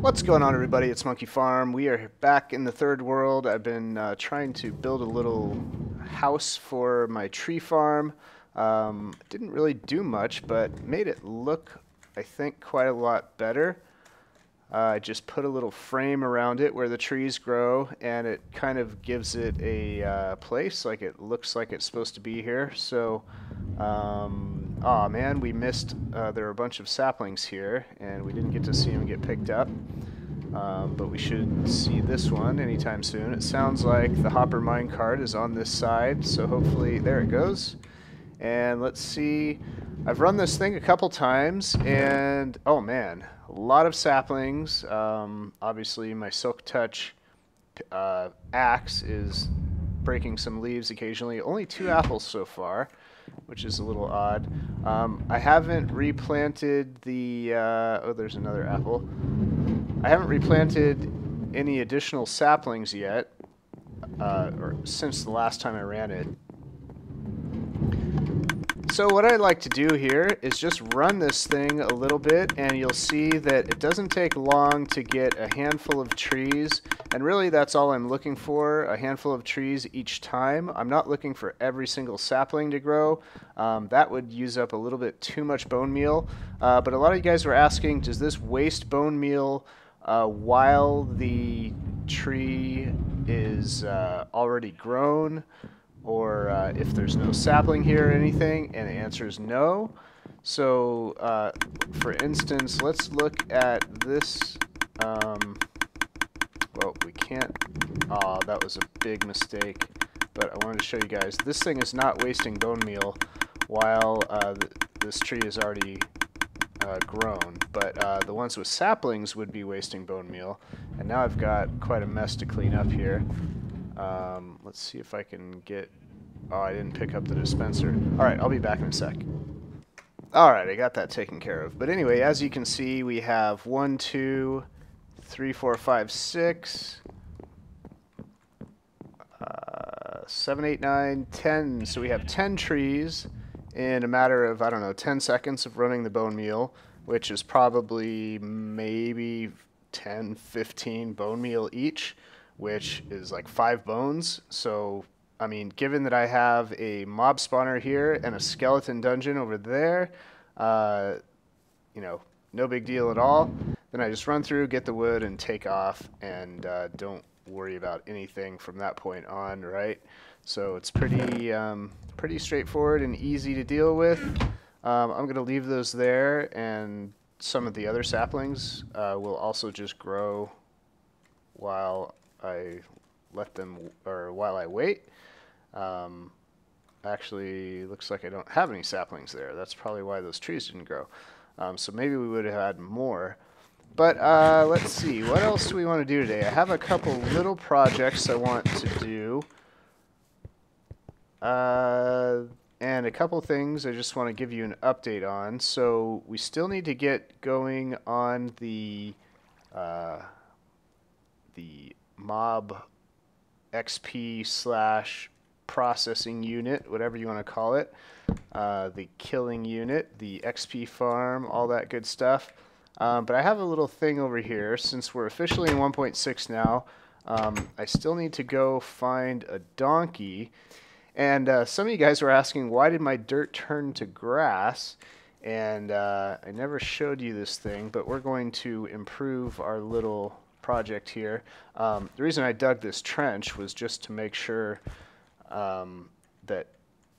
What's going on, everybody? It's Monkey Farm. We are back in the third world. I've been trying to build a little house for my tree farm. Didn't really do much, but made it look, I think, quite a lot better. I just put a little frame around it where the trees grow, and it kind of gives it a place, like it looks like it's supposed to be here. So, aw man, we missed, there were a bunch of saplings here, and we didn't get to see them get picked up. But we should see this one anytime soon. It sounds like the hopper minecart is on this side, so hopefully, there it goes. And let's see, I've run this thing a couple times, and oh man, a lot of saplings. Obviously, my Silk Touch axe is breaking some leaves occasionally. Only 2 apples so far, which is a little odd. I haven't replanted the... oh, there's another apple. I haven't replanted any additional saplings yet, or since the last time I ran it. So what I like to do here is just run this thing a little bit, and you'll see that it doesn't take long to get a handful of trees, and really that's all I'm looking for, a handful of trees each time. I'm not looking for every single sapling to grow. That would use up a little bit too much bone meal, but a lot of you guys were asking, does this waste bone meal while the tree is already grown, or if there's no sapling here or anything, and the answer is no. So, for instance, let's look at this. Well, we can't. Oh, that was a big mistake. But I wanted to show you guys. This thing is not wasting bone meal while this tree is already grown. But the ones with saplings would be wasting bone meal. And now I've got quite a mess to clean up here. Let's see if I can get... Oh, I didn't pick up the dispenser. Alright, I'll be back in a sec. Alright, I got that taken care of. But anyway, as you can see, we have 1, 2, 3, 4, 5, 6, 7, 8, 9, 10. So we have 10 trees in a matter of, I don't know, 10 seconds of running the bone meal, which is probably maybe 10, 15 bone meal each, which is like 5 bones. So, I mean, given that I have a mob spawner here and a skeleton dungeon over there, you know, no big deal at all. Then I just run through, get the wood, and take off, and don't worry about anything from that point on, right? So it's pretty, pretty straightforward and easy to deal with. I'm going to leave those there, and some of the other saplings will also just grow while I let them, or while I wait. Actually, looks like I don't have any saplings there. That's probably why those trees didn't grow. So maybe we would have had more. But let's see, what else do we want to do today? I have a couple little projects I want to do. And a couple things I just want to give you an update on. So we still need to get going on the mob XP slash processing unit, whatever you want to call it, the killing unit, the XP farm, all that good stuff. But I have a little thing over here. Since we're officially in 1.6 now, I still need to go find a donkey. And some of you guys were asking, why did my dirt turn to grass? And I never showed you this thing, but we're going to improve our little project here. The reason I dug this trench was just to make sure that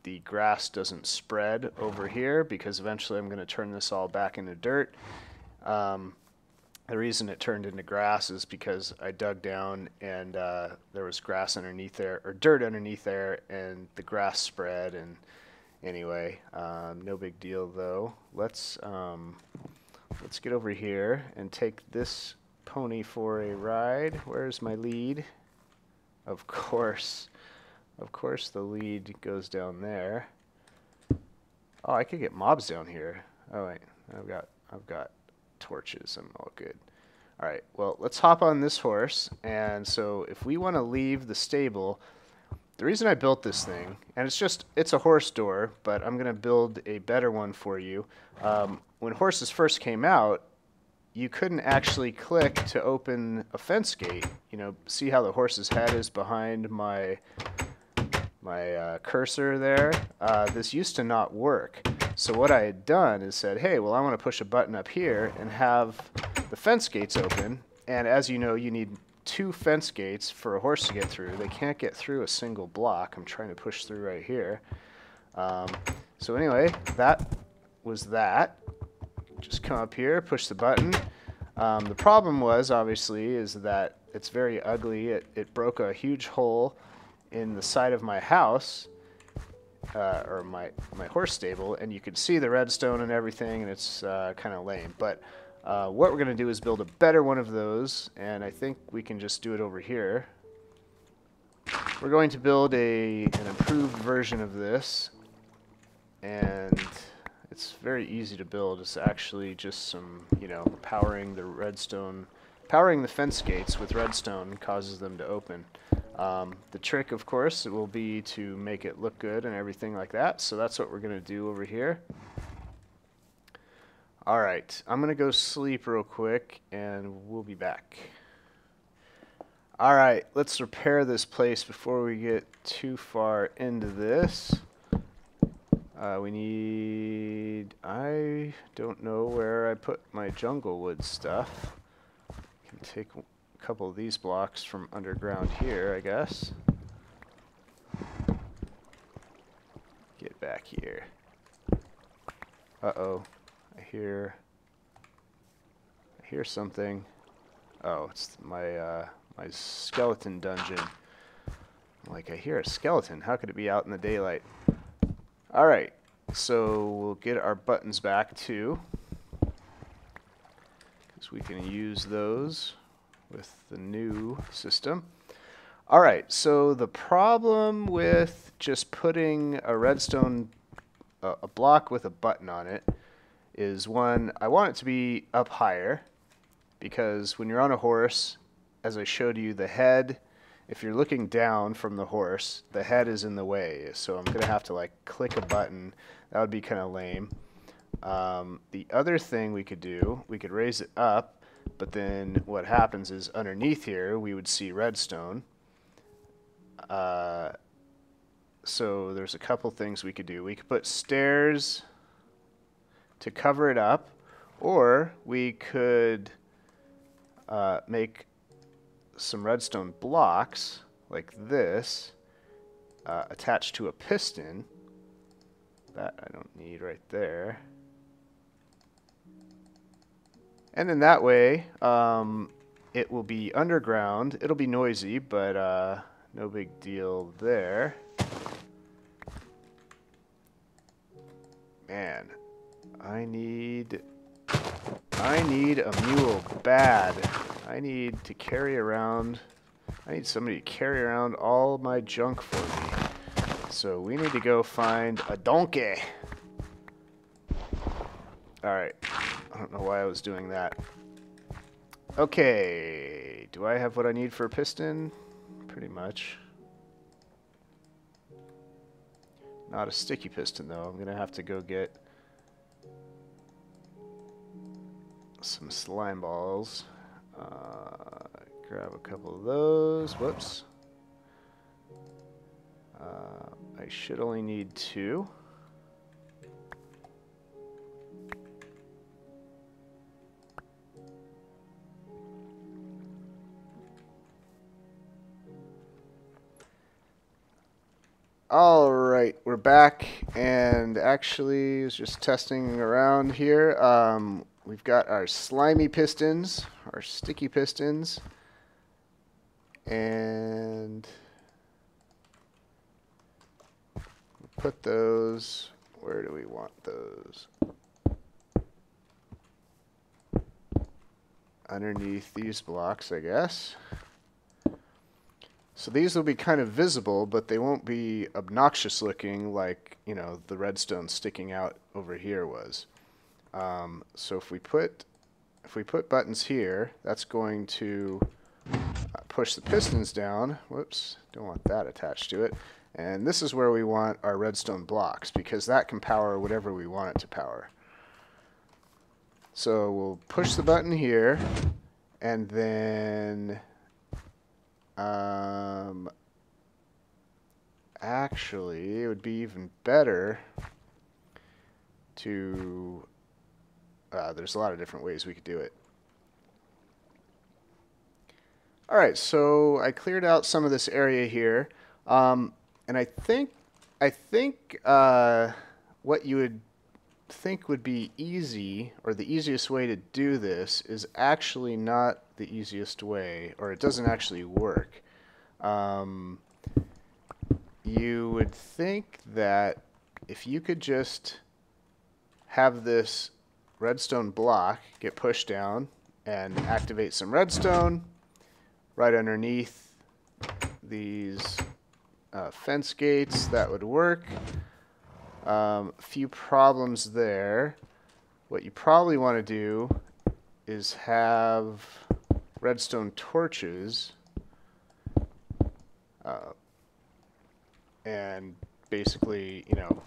the grass doesn't spread over here, because eventually I'm going to turn this all back into dirt. The reason it turned into grass is because I dug down and there was grass underneath there, or dirt underneath there, and the grass spread. And anyway, no big deal though. Let's get over here and take this pony for a ride. Where's my lead? Of course the lead goes down there. Oh, I could get mobs down here. Oh wait, I've got torches. I'm all good. All right, well, let's hop on this horse. And so if we want to leave the stable, the reason I built this thing, and it's a horse door, but I'm going to build a better one for you. When horses first came out, you couldn't actually click to open a fence gate. You know, see how the horse's head is behind my cursor there? This used to not work. So what I had done is said, hey, well, I want to push a button up here and have the fence gates open. And as you know, you need 2 fence gates for a horse to get through. They can't get through a single block. I'm trying to push through right here. So anyway, that was that. Just come up here, push the button. The problem was, obviously, is that it's very ugly. It broke a huge hole in the side of my house, or my horse stable, and you could see the redstone and everything, and it's kind of lame. But what we're going to do is build a better one of those, and I think we can just do it over here. We're going to build an improved version of this, and it's very easy to build. It's actually just some, you know, powering the fence gates with redstone causes them to open. The trick, of course, will be to make it look good and everything like that. So that's what we're going to do over here. All right, I'm going to go sleep real quick, and we'll be back. All right, let's repair this place before we get too far into this. I don't know where I put my jungle wood stuff. Can take a couple of these blocks from underground here, I guess. Get back here. Uh-oh. I hear something. Oh, it's my skeleton dungeon. I'm like, I hear a skeleton. How could it be out in the daylight? Alright, so we'll get our buttons back too, because we can use those with the new system. Alright, so the problem with just putting a redstone, a block with a button on it, is one, I want it to be up higher, because when you're on a horse, as I showed you, the head, if you're looking down from the horse, the head is in the way, so I'm going to have to like click a button. That would be kind of lame. The other thing we could do, we could raise it up, but then what happens is underneath here we would see redstone. So there's a couple things we could do. We could put stairs to cover it up, or we could make some redstone blocks like this attached to a piston. That I don't need right there. And then that way it will be underground. It'll be noisy, but no big deal there. Man, I need a mule bad. I need somebody to carry around all my junk for me. So we need to go find a donkey. Alright. I don't know why I was doing that. Okay. Do I have what I need for a piston? Pretty much. Not a sticky piston though. I'm going to have to go get some slime balls. Grab a couple of those. Whoops. I should only need 2. All right, we're back, and actually, I was just testing around here. We've got our slimy pistons, our sticky pistons, and put those, where do we want those? Underneath these blocks, I guess. So these will be kind of visible, but they won't be obnoxious looking like, you know, the redstone sticking out over here was. So if we put buttons here, that's going to push the pistons down. Whoops, don't want that attached to it. And this is where we want our redstone blocks, because that can power whatever we want it to power. So we'll push the button here, and then actually it would be even better to there's a lot of different ways we could do it. Alright, so I cleared out some of this area here, and I think what you would think would be easy, or the easiest way to do this, is actually not the easiest way, or it doesn't actually work. You would think that if you could just have this redstone block get pushed down and activate some redstone right underneath these fence gates, that would work. A few problems there. What you probably want to do is have redstone torches and basically, you know,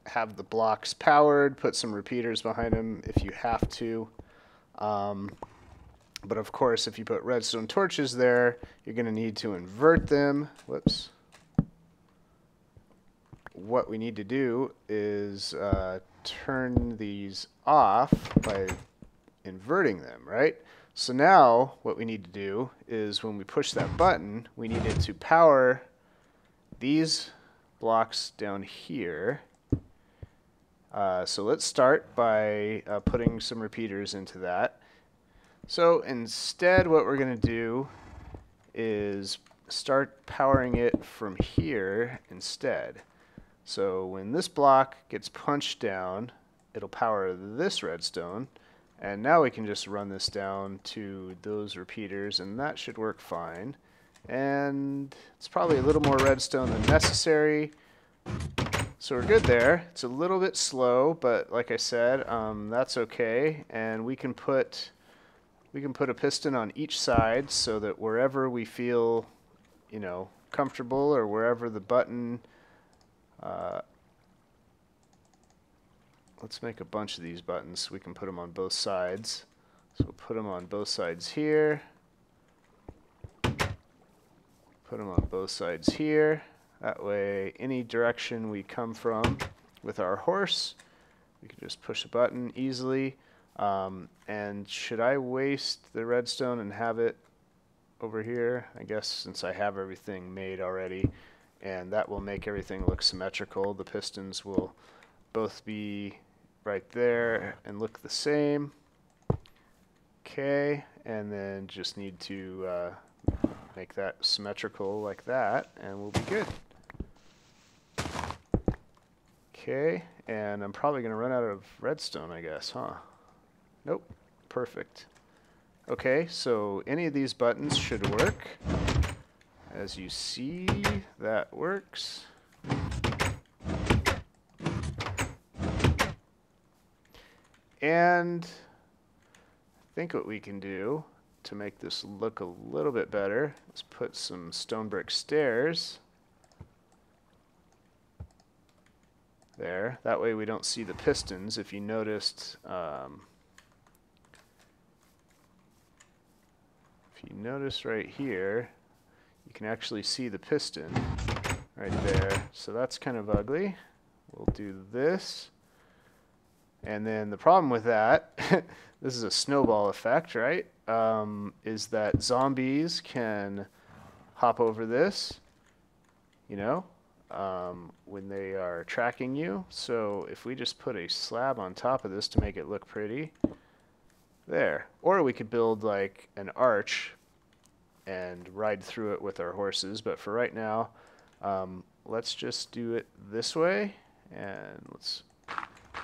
have the blocks powered, put some repeaters behind them if you have to. But of course, if you put redstone torches there, you're going to need to invert them. Whoops. What we need to do is turn these off by inverting them, right? So now what we need to do is when we push that button, we need it to power these blocks down here. So let's start by putting some repeaters into that. So instead what we're going to do is start powering it from here instead. So when this block gets punched down, it'll power this redstone, and now we can just run this down to those repeaters, and that should work fine. And it's probably a little more redstone than necessary, so we're good there. It's a little bit slow, but like I said, that's okay. And we can put a piston on each side so that wherever we feel, you know, comfortable, or wherever the button. Let's make a bunch of these buttons so we can put them on both sides. So we'll put them on both sides here. Put them on both sides here. That way, any direction we come from with our horse, we can just push a button easily. And should I waste the redstone and have it over here? I guess since I have everything made already, and that will make everything look symmetrical. The pistons will both be right there and look the same. Okay, and then just need to make that symmetrical like that, and we'll be good. Okay, and I'm probably going to run out of redstone, I guess, huh? Nope, perfect. Okay, so any of these buttons should work. As you see, that works. And I think what we can do to make this look a little bit better is put some stone brick stairs there. That way we don't see the pistons. If you noticed, right here, you can actually see the piston right there. So that's kind of ugly. We'll do this. And then the problem with that, this is a snowball effect, right? Is that zombies can hop over this, you know, when they are tracking you. So if we just put a slab on top of this to make it look pretty, there. Or we could build like an arch and ride through it with our horses. But for right now, let's just do it this way. And let's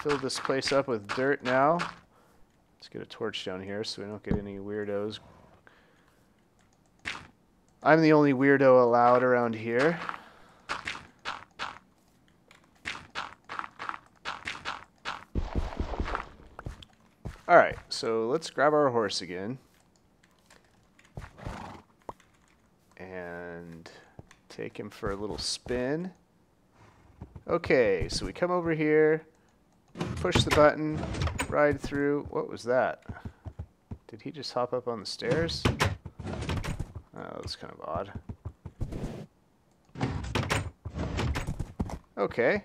fill this place up with dirt now. Let's get a torch down here so we don't get any weirdos. I'm the only weirdo allowed around here. Alright, so let's grab our horse again. And take him for a little spin. Okay, so we come over here, push the button, ride through. What was that? Did he just hop up on the stairs? Oh, that's kind of odd. Okay,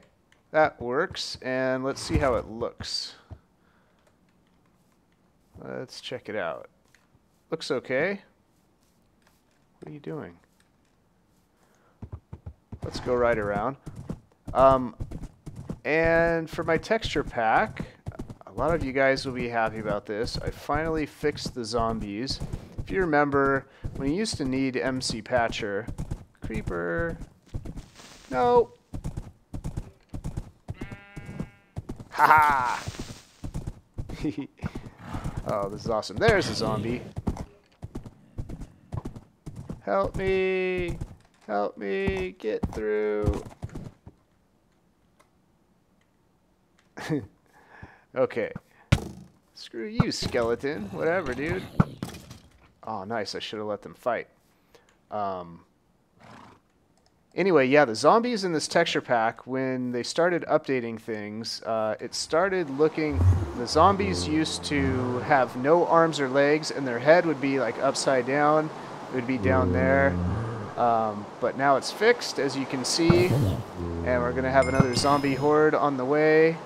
that works, and let's see how it looks. Let's check it out. Looks okay. What are you doing? Let's go right around. And for my texture pack, a lot of you guys will be happy about this. I finally fixed the zombies. If you remember, when you used to need MC Patcher, creeper, no. Haha! Oh, this is awesome. There's a zombie. Help me! Help me get through. Okay. Screw you, skeleton. Whatever, dude. Oh, nice. I should have let them fight. Anyway, yeah, the zombies in this texture pack, when they started updating things, it started looking... The zombies used to have no arms or legs, and their head would be like upside down. It would be down there. But now it's fixed, as you can see. And we're going to have another zombie horde on the way.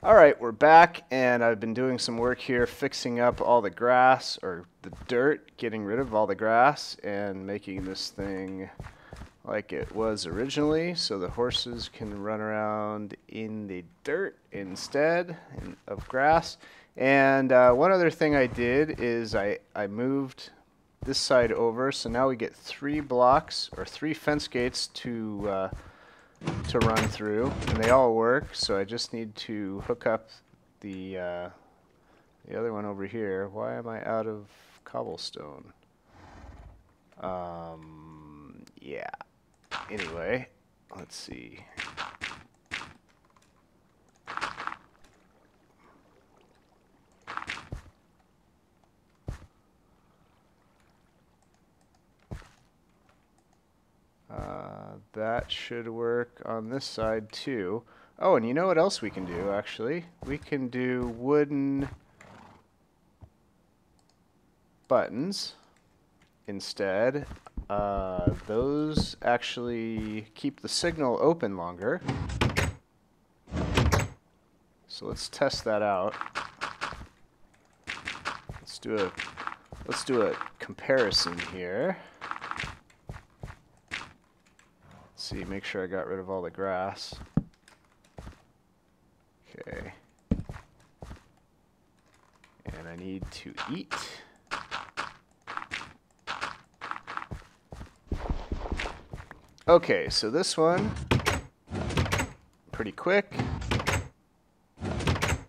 Alright, we're back, and I've been doing some work here fixing up all the grass, or the dirt, getting rid of all the grass, and making this thing like it was originally, so the horses can run around in the dirt instead of grass. And one other thing I did is I moved this side over, so now we get 3 blocks, or 3 fence gates to run through, and they all work. So I just need to hook up the other one over here. Why am I out of cobblestone? Yeah. Anyway, let's see. That should work on this side too. Oh, and you know what else we can do, actually? We can do wooden buttons instead. Those actually keep the signal open longer. So let's test that out. Let's do a comparison here. See, make sure I got rid of all the grass. Okay. And I need to eat. Okay, so this one, pretty quick.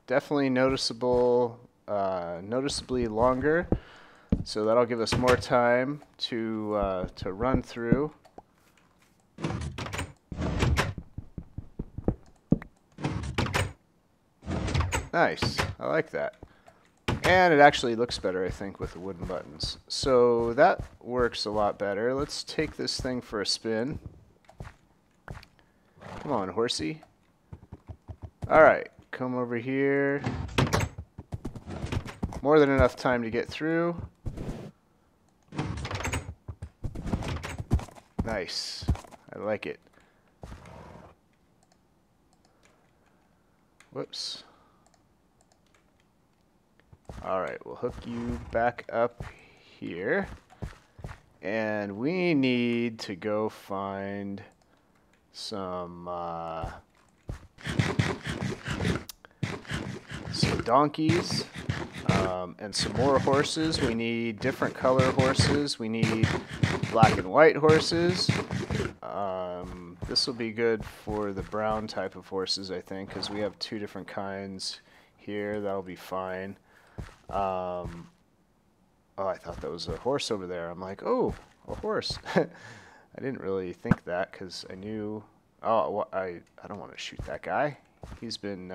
Definitely noticeably longer. So that'll give us more time to run through. Nice, I like that. And it actually looks better, I think, with the wooden buttons. So that works a lot better. Let's take this thing for a spin. Come on, horsey. Alright, come over here. More than enough time to get through. Nice, I like it. Whoops. Alright, we'll hook you back up here. And we need to go find some donkeys and some more horses. We need different color horses. We need black and white horses. This will be good for the brown type of horses, I think, because we have 2 different kinds here. That'll be fine. Oh, I thought that was a horse over there. I'm like, oh, a horse. I didn't really think that because I knew. Oh, well, I don't want to shoot that guy. He's been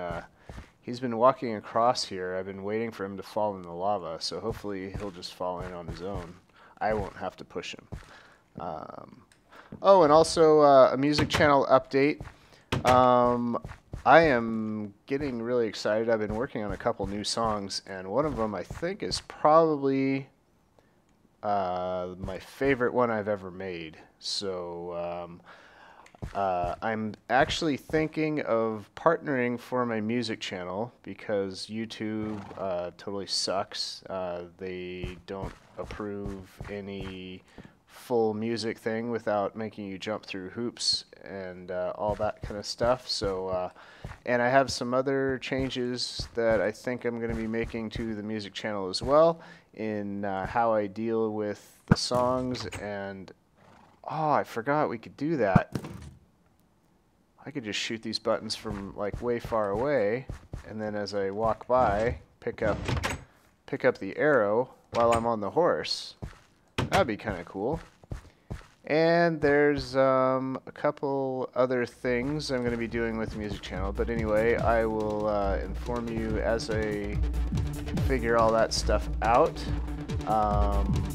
walking across here. I've been waiting for him to fall in the lava, so hopefully he'll just fall in on his own. I won't have to push him. Oh, and also a music channel update. I am getting really excited. I've been working on a couple new songs, and one of them I think is probably my favorite one I've ever made. So I'm actually thinking of partnering for my music channel because YouTube totally sucks. They don't approve any full music thing without making you jump through hoops and all that kind of stuff. So, and I have some other changes that I think I'm going to be making to the music channel as well in how I deal with the songs. And oh, I forgot we could do that. I could just shoot these buttons from like way far away, and then as I walk by, pick up the arrow while I'm on the horse. That'd be kind of cool. And there's a couple other things I'm going to be doing with the music channel, but anyway, I will inform you as I figure all that stuff out.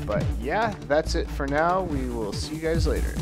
But yeah, that's it for now. We will see you guys later.